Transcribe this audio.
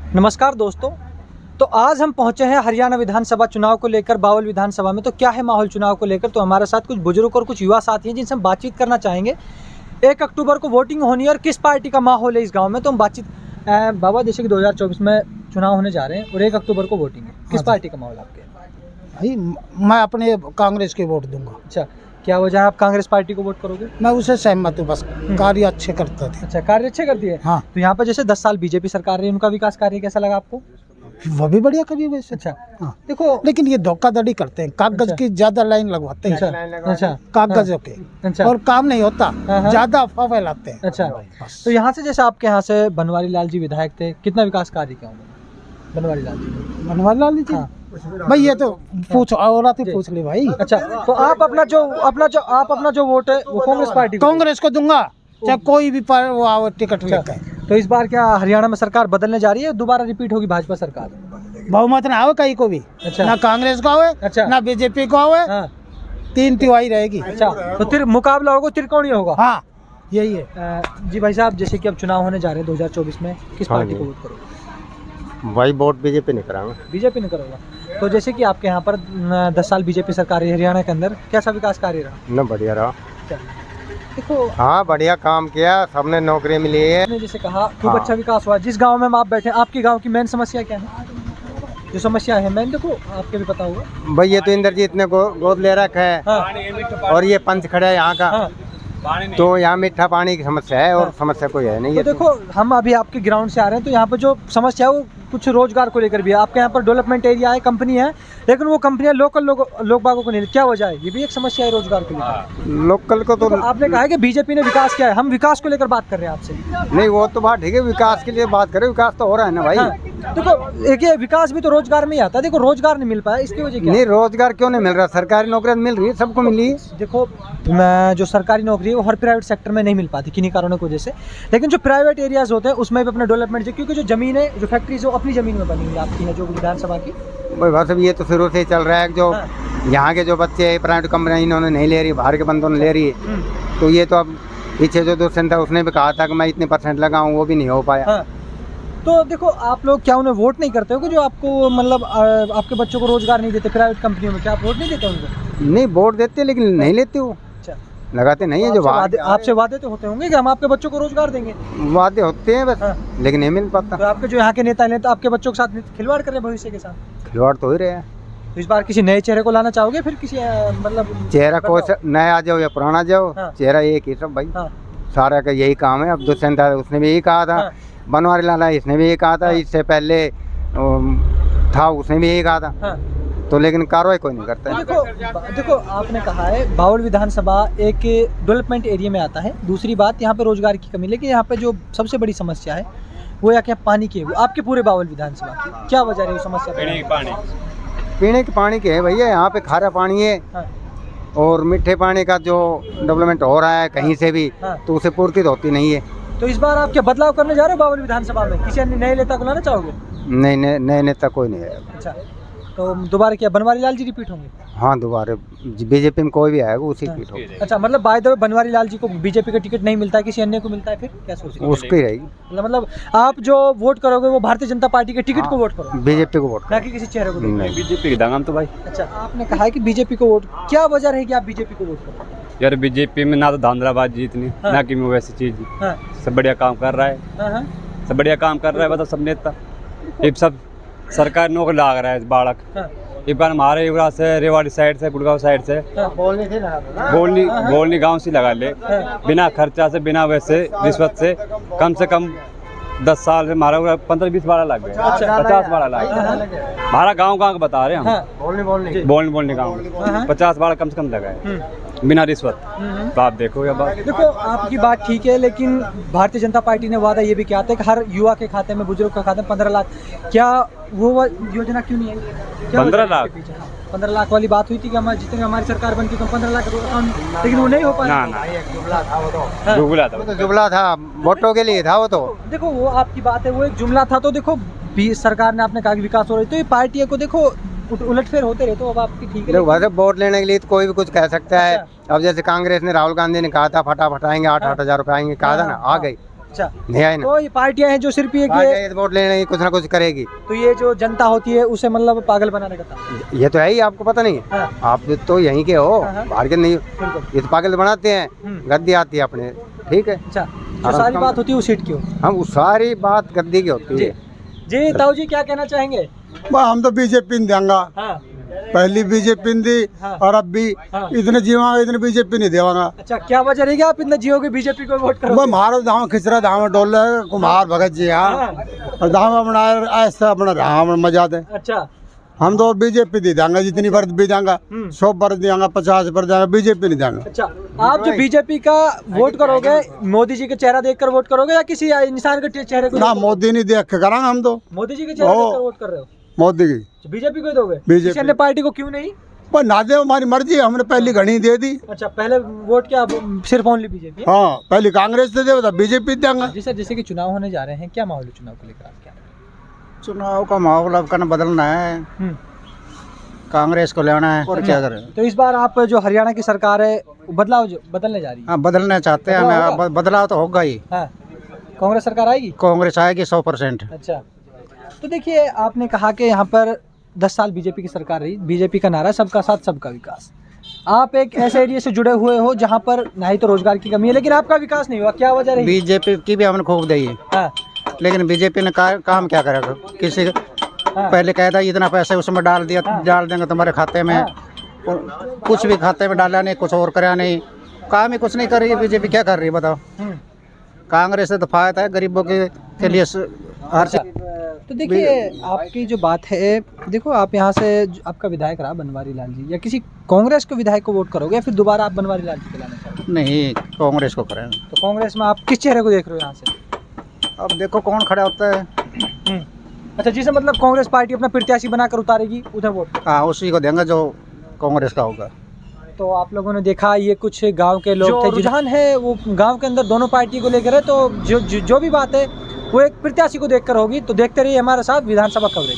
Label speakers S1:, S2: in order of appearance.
S1: नमस्कार दोस्तों, तो आज हम पहुंचे हैं हरियाणा विधानसभा चुनाव को लेकर बावल विधानसभा में। तो क्या है माहौल चुनाव को लेकर, तो हमारे साथ कुछ बुजुर्ग और कुछ युवा साथी हैं जिनसे हम बातचीत करना चाहेंगे। 1 अक्टूबर को वोटिंग होनी है और किस पार्टी का माहौल है इस गांव में, तो हम बातचीत बाबा, जैसे कि 2024 में चुनाव होने जा रहे हैं और 1 अक्टूबर को वोटिंग है, किस पार्टी का माहौल आपके?
S2: भाई मैं अपने कांग्रेस के वोट दूंगा।
S1: अच्छा, क्या वजह है आप कांग्रेस पार्टी को वोट करोगे?
S2: मैं उसे सहमत हूँ, बस कार्य अच्छे करते थे।
S1: अच्छा, कार्य अच्छे करती है।
S2: हाँ,
S1: तो यहाँ पर जैसे 10 साल बीजेपी सरकार रही, उनका विकास कार्य कैसा लगा आपको?
S2: वो भी बढ़िया कभी वैसे।
S1: अच्छा,
S2: हाँ,
S1: देखो
S2: लेकिन ये धोखाधड़ी करते हैं, कागज
S1: अच्छा।
S2: की ज्यादा लाइन लगवाते हैं।
S1: अच्छा,
S2: कागजों के,
S1: अच्छा,
S2: और काम नहीं होता,
S1: हाँ।
S2: ज्यादा अफवाह फैलाते हैं।
S1: अच्छा,
S2: बस।
S1: तो यहाँ से जैसे आपके यहाँ से बनवारी लाल जी विधायक थे, कितना विकास कार्य किया उन्होंने बनवारी लाल जी?
S2: बनवारी लाल जी,
S1: हाँ।
S2: भाई ये तो पूछ औरत ही पूछ ली भाई।
S1: अच्छा, तो आप अपना जो वोट है वो कांग्रेस पार्टी को?
S2: कांग्रेस को दूंगा, चाहे कोई भी वो आओ टिकट लेकर।
S1: तो इस बार क्या हरियाणा में सरकार बदलने जा रही है, दोबारा रिपीट होगी भाजपा सरकार?
S2: बहुमत ना आवे कहीं को भी।
S1: अच्छा।
S2: ना कांग्रेस को आवे,
S1: अच्छा।
S2: ना बीजेपी को आवे,
S1: हाँ।
S2: 3 तिहाई रहेगी।
S1: अच्छा, तो मुकाबला होगा, त्रिकोणीय होगा।
S2: हाँ, यही है।
S1: जी भाई साहब, जैसे कि अब चुनाव होने जा रहे हैं 2024 में, किस पार्टी को वोट करोगे?
S3: भाई वोट बीजेपी नहीं कराऊंगा।
S1: बीजेपी नहीं करोगा? तो जैसे कि आपके यहाँ पर 10 साल बीजेपी सरकार है हरियाणा के अंदर, कैसा विकास कार्य रहा?
S3: न बढ़िया रहा।
S1: देखो,
S3: हाँ, बढ़िया काम किया, सबने नौकरी मिली है।
S1: आपने जैसे कहा खूब
S3: हाँ।
S1: अच्छा विकास हुआ। जिस गांव में हम आप बैठे हैं, आपके गांव की मेन समस्या क्या है? जो समस्या है मेन, देखो आपके भी पता होगा
S3: भाई ये तो इंद्रजीत ने गोद ले रखा है।
S1: हाँ।
S3: और ये पंच खड़ा है यहाँ का।
S1: हाँ।
S3: तो यहाँ मीठा पानी की समस्या है और
S1: हाँ।
S3: समस्या कोई है नहीं।
S1: तो
S3: ये
S1: देखो, हम अभी आपके ग्राउंड से आ रहे हैं, तो यहाँ पर जो समस्या है वो कुछ रोजगार को लेकर भी है। आपके यहाँ पर डेवलपमेंट एरिया है, कंपनी है, लेकिन वो कंपनियां लोकल लोग बागों को नहीं, क्या वजह है? ये भी एक समस्या है रोजगार को लेकर।
S3: लोकल को तो
S1: आपने कहा है कि बीजेपी ने विकास किया है, हम विकास को लेकर बात कर रहे हैं आपसे।
S3: नहीं, वो तो बात ठीक है, विकास के लिए बात करें, विकास तो हो रहा है ना भाई।
S1: हाँ। देखो, एक ये विकास भी तो रोजगार में ही आता है। देखो, रोजगार नहीं मिल पाया, इसकी वजह क्या है?
S3: नहीं, रोजगार क्यों नहीं मिल रहा? सरकारी नौकरी मिल रही है, सबको मिली है।
S1: देखो, मैं जो सरकारी नौकरी है वो हर प्राइवेट सेक्टर में नहीं मिल पाती किन्हीं कारणों की वजह से, लेकिन जो प्राइवेट एरियाज होते हैं उसमें भी अपना डेवलपमेंट, क्योंकि जो जमीन है, जो फैक्ट्रीज जो अपनी जमीन में बनी हुई आपकी है, जो विधानसभा की,
S3: भाई बस अब ये तो शुरू से ही चल रहा है। जो
S1: हाँ।
S3: यहाँ के जो बच्चे प्राइवेट कंपनी इन्होंने नहीं ले रही, बाहर के बंदों ने ले रही है। तो ये तो अब पीछे जो दोस्त था उसने भी कहा था कि मैं इतने % लगाऊं, वो भी नहीं हो पाया।
S1: हाँ। तो देखो, आप लोग क्या उन्हें वोट नहीं करते हो कि जो आपको मतलब आपके बच्चों को रोजगार नहीं देते प्राइवेट कंपनियों में? क्या आप वोट नहीं देते उनको?
S3: नहीं, वोट देते लेकिन नहीं लेते वो,
S1: अच्छा,
S3: लगाते नहीं है। जो
S1: आपसे वादे तो होते होंगे कि हम आपके बच्चों को रोजगार देंगे,
S3: वादे होते हैं बस।
S1: हाँ।
S3: लेकिन नहीं मिल पाता।
S1: तो आपके जो यहाँ के नेता हैं तो आपके बच्चों के साथ खिलवाड़ कर रहे हैं भविष्य के साथ।
S3: खिलवाड़ तो हो ही रहे हैं।
S1: तो इस बार किसी नए चेहरे को लाना चाहोगे, फिर किसी मतलब
S3: चेहरा कोई नया आ जाओ या पुराना जाओ,
S1: हाँ।
S3: चेहरा एक ही सब भाई।
S1: हाँ।
S3: सारा का यही काम है। अब दुष्यंत था, उसने भी यही कहा था।
S1: हाँ।
S3: बनवारी लाल है, इसने भी यही कहा था।
S1: हाँ।
S3: इससे पहले था, उसने भी यही कहा था।
S1: हाँ।
S3: तो लेकिन कार्रवाई कोई नहीं करता है।
S1: देखो, आपने कहा है बावल विधानसभा एक डेवलपमेंट एरिया में आता है। दूसरी बात, यहाँ पे रोजगार की कमी, लेकिन यहाँ पे जो सबसे बड़ी समस्या है वो या क्या पानी की है, वो आपके पूरे बावल विधानसभा की क्या वजह है? वो समस्या
S3: पीने के पानी के है भैया, यहाँ पे खारा पानी है।
S1: हाँ।
S3: और मीठे पानी का जो डेवलपमेंट हो रहा है कहीं से भी,
S1: हाँ।
S3: तो उसे पूर्ति तो होती नहीं है।
S1: तो इस बार आप क्या बदलाव करने जा रहे हो बावल विधानसभा में? किसी अन्य नए नेता को लाना चाहोगे?
S3: नहीं, नए नेता कोई नहीं है।
S1: अच्छा, तो दोबारा क्या बनवारी लाल जी रिपीट होंगे?
S3: हाँ, दोबारा बीजेपी में कोई भी आएगा उसी पीठ होगी।
S1: अच्छा, मतलब by the way Banwari Lal ji को बीजेपी का टिकट नहीं मिलता है, किसी अन्य को मिलता है, फिर क्या सोच रहे हो?
S3: उसकी रहेगी।
S1: मतलब आप जो वोट करोगे वो भारतीय जनता पार्टी के टिकट को वोट करोगे,
S3: बीजेपी को वोट
S1: ना कि किसी चेहरे को?
S3: नहीं,
S4: बीजेपी का हम तो भाई।
S1: अच्छा, आपने कहा है कि बीजेपी को वोट, क्या वजह रहेगी आप बीजेपी को वोट करोगे?
S4: यार बीजेपी में ना तो धांधलाबाजी इतनी,
S1: हाँ।
S4: ना कि में वैसी चीज।
S1: हाँ।
S4: सब बढ़िया काम कर रहा है।
S1: हाँ। हाँ।
S4: सब बढ़िया काम कर रहा है, मतलब सब नेता ये सब सरकार नौकरी लाग रहा है बालक।
S1: हाँ।
S4: एक बार हमारे युवराज से, रेवाड़ी साइड से, गुड़गांव साइड से बोलनी गांव से लगा ले, बिना खर्चा से, बिना वैसे रिश्वत से, कम से कम 10 साल से हमारा 15-20 बारह लग गए, 50 बारह लग गए। हमारा गांव का बता रहे हैं हम, बोलने गाँव 50 बारह कम से कम लगा है, बिना रिश्वत। तो आप देखो ये बात।
S1: देखो, आपकी बात ठीक है, लेकिन भारतीय जनता पार्टी ने वादा ये भी किया था कि हर युवा के खाते में, बुजुर्ग के खाते में 15 लाख, क्या वो योजना क्यों नहीं आई?
S4: 15 लाख
S1: 15 लाख वाली बात हुई थी कि हमारे जितने हमारी सरकार बनती तो 15 लाख, लेकिन वो नहीं हो पाया।
S4: ना
S3: जुमला था वो तो।
S1: हाँ।
S3: जुमला था, वोटों के लिए था वो तो।
S1: देखो, वो आपकी बात है, वो एक जुमला था। तो देखो, सरकार ने आपने कहा कि विकास हो रहा है, तो ये पार्टियों को देखो उलटफेर होते रहे, तो अब आपकी ठीक है।
S3: वैसे वोट लेने के लिए तो कोई भी कुछ कह सकता है। अब जैसे कांग्रेस ने, राहुल गांधी ने कहा था फटाफट आएंगे, 8-8 हज़ार रुपए आएंगे, कहा था ना, आ गई।
S1: अच्छा,
S3: नहीं आए ना।
S1: तो ये पार्टियां हैं जो सिर्फ ये कि
S3: वोट लेने की कुछ ना कुछ करेगी।
S1: तो ये जो जनता होती है उसे मतलब पागल बनाने का काम।
S3: ये तो है ही, आपको पता नहीं है।
S1: हाँ।
S3: आप तो यहीं के हो,
S1: हाँ।
S3: बाहर के नहीं।
S1: बिल्कुल।
S3: ये तो पागल बनाते हैं, गद्दी आती है अपने, ठीक है।
S1: अच्छा, जो सारी बात होती है वो सीट की हो।
S3: हम वो सारी बात गद्दी की होती है।
S1: जी ताऊ जी क्या कहना चाहेंगे?
S2: हम तो बीजेपी देंगे,
S1: हाँ।
S2: पहली बीजेपी दी
S1: हाँ।
S2: और अब भी
S1: हाँ।
S2: इतने जीवांगा इतने बीजेपी नहीं देवांगा।
S1: अच्छा, क्या वजह रहेगी आप इतना जियोगे बीजेपी को वोट करोगे?
S2: मारो धाम खिचरा धाम डोल कुमार भगत जी यहाँ और धाम अपना ऐसा अपना धाम मजा दे।
S1: अच्छा,
S2: हम तो बीजेपी दे देंगे, जितनी वर्ष भी देंगे 100 वर्ष देंगे 50 वर्ष देंगे, बीजेपी नहीं देंगे।
S1: अच्छा, आप जो बीजेपी का वोट करोगे मोदी जी का चेहरा देखकर वोट करोगे या किसी इंसान के चेहरे को?
S2: ना मोदी नहीं देख के करांगे हम तो,
S1: मोदी जी के चेहरा देखकर वोट कर रहे हो?
S2: मोदी की
S1: बीजेपी को ही दोगे?
S2: बीजेपी।
S1: किसी अन्य पार्टी को क्यों नहीं?
S2: पर ना दे हमारी मर्जी, हमने पहली घड़ी दे दी।
S1: अच्छा, पहले वोट क्या सिर्फ ओनली बीजेपी?
S2: हाँ, पहले कांग्रेस से दे बीजेपी देंगे।
S1: जी सर, जैसे कि चुनाव होने जा रहे हैं, क्या माहौल है चुनाव को लेकर? आप क्या?
S2: चुनाव का माहौल अब करना बदलना है, कांग्रेस को लेना है और क्या करें।
S1: तो इस बार आप जो हरियाणा की सरकार है बदलाव जो बदलने जा रही है?
S2: हाँ, बदलना चाहते हैं हमें, बदलाव तो होगा ही।
S1: हाँ, कांग्रेस सरकार आएगी?
S2: कांग्रेस आएगी 100%।
S1: अच्छा, तो देखिए आपने कहा कि यहाँ पर 10 साल बीजेपी की सरकार रही, बीजेपी का नारा सबका साथ सबका विकास। आप एक ऐसे एरिया से जुड़े हुए हो जहाँ पर ना ही तो रोजगार की कमी है, लेकिन आपका विकास नहीं हुआ, क्या वजह रही?
S2: बीजेपी की भी हमने खूब दी है,
S1: हाँ।
S2: लेकिन बीजेपी ने काम क्या करेगा? किसी
S1: हाँ।
S2: पहले कहता इतना पैसे उसमें डाल दिया, डाल देंगे तुम्हारे खाते में, कुछ भी खाते में डाला नहीं, कुछ और करा नहीं, काम ही कुछ नहीं कर रही है बीजेपी। क्या कर रही है बताओ? कांग्रेस से तो फायदा है गरीबों के लिए हर चीज।
S1: तो देखिए आपकी जो बात है, देखो आप यहाँ से आपका विधायक रहा बनवारी लाल जी, या किसी कांग्रेस के विधायक को वोट करोगे या फिर दोबारा आप बनवारी लाल जी को लाना चाहोगे?
S2: नहीं, कांग्रेस को करें।
S1: तो कांग्रेस में आप किस चेहरे को देख रहे हो यहाँ से?
S2: अब देखो कौन खड़ा होता है।
S1: अच्छा, जिसे मतलब कांग्रेस पार्टी अपना प्रत्याशी बनाकर उतारेगी उधर वोट?
S2: हाँ, उसी को देंगे जो कांग्रेस का होगा।
S1: तो आप लोगों ने देखा ये कुछ गांव के लोग थे, रुझान है वो गांव के अंदर दोनों पार्टी को लेकर है, तो जो भी बात है वो एक प्रत्याशी को देखकर होगी। तो देखते रहिए हमारे साथ विधानसभा कवरेज।